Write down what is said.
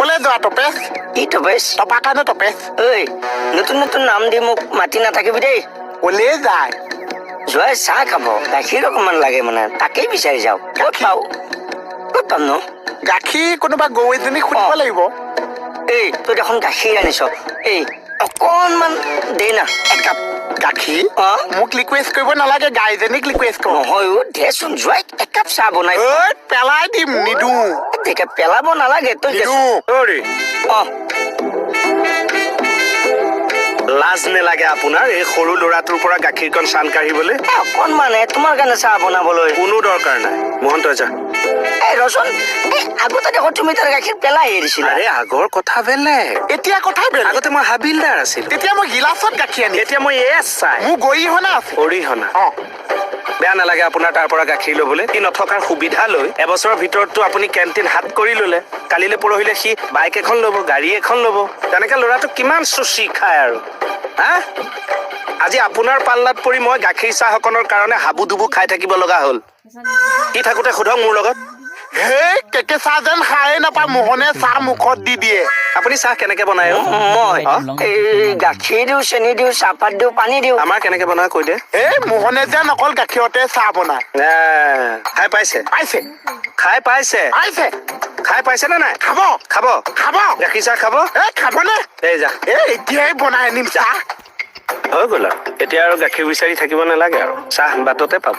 কলে যোৱা টপেচ কি টপেচ টপা কাৰণে টপেচ ঐ নতুন নতুন নাম দি মোক মাতি নাথাকিবি দেই কলে যায় জয় চাহ খাব গাখীৰ অকমান লাগে মানে তাকেই বিচাৰি যাওঁ ক'ত পাওঁ ক'ত পাম ন গাখীৰ কোনোবা গৰু এজনীক সুধিব লাগিব এই তই দেখোন গাখীৰ আনিছ এই অকণমান দে না একাপ গাখীৰ মোক ৰিকুৱেষ্ট কৰিব নালাগে গাইজনীক ৰিকুৱেষ্ট কৰ নহয় দেচোন জয় একাপ চাহ বনাই পেলাই দিম নিদো তেতিয়া পেলাব নালাগে তই লাজ নেলাগে আপোনাৰ এই সৰু ল'ৰাটোৰ পৰা গাখীৰকণ চান কাঢ়িবলৈ অকণমান তোমাৰ কাৰণে চাহ বনাবলৈ কোনো দৰকাৰ নাই মহন্ত যা এই ৰচোন আগতে দেখো তুমি তাৰ গাখীৰ পেলাই এৰিছিলা আৰে আগৰ কথা বেলেগ এতিয়া কথা বেলেগ আগতে মই হাবিলদাৰ আছিলো তেতিয়া মই গিলাচত গাখীৰ আনি এতিয়া মই এছ চাই মোৰ গৰিহণা আছে অৰিহণা বেয়া নালাগে আপোনাৰ তাৰ পৰা গাখীৰ ল'বলৈ সি নথকাৰ সুবিধা লৈ এবছৰৰ ভিতৰততো আপুনি কেণ্টিন হাত কৰি ল'লে কালিলৈ পৰহিলে সি বাইক এখন ল'ব গাড়ী এখন ল'ব তেনেকে ল'ৰাটো কিমান চুচি খায় আৰু হা আজি আপোনাৰ পাল্লাত পৰি মই গাখীৰ চাহ অকণৰ কাৰণে হাবু দুবু খাই থাকিব লগা হ'ল কি থাকোতে সোধক মোৰ লগত হেই কেকে চাহ যেন খায়ে নাপায় মোহনে চাহ মুখত দি দিয়ে আপুনি চাহ কেনেকে বনায় মই এই গাখীৰ দিওঁ চেনি দিওঁ চাহপাত দিওঁ পানী দিওঁ আমাৰ কেনেকে বনায় কৈ দে এই মোহনে যেন অকল গাখীৰতে চাহ বনায় খাই পাইছে পাইছে খাই পাইছে পাইছে খাই পাইছে নে নাই খাব খাব খাব গাখীৰ চাহ খাব খাবনে এই যা এতিয়াই বনাই আনিম চাহ হৈ গ'ল আৰু এতিয়া আৰু গাখীৰ বিচাৰি থাকিব নালাগে আৰু চাহ বাটতে পাব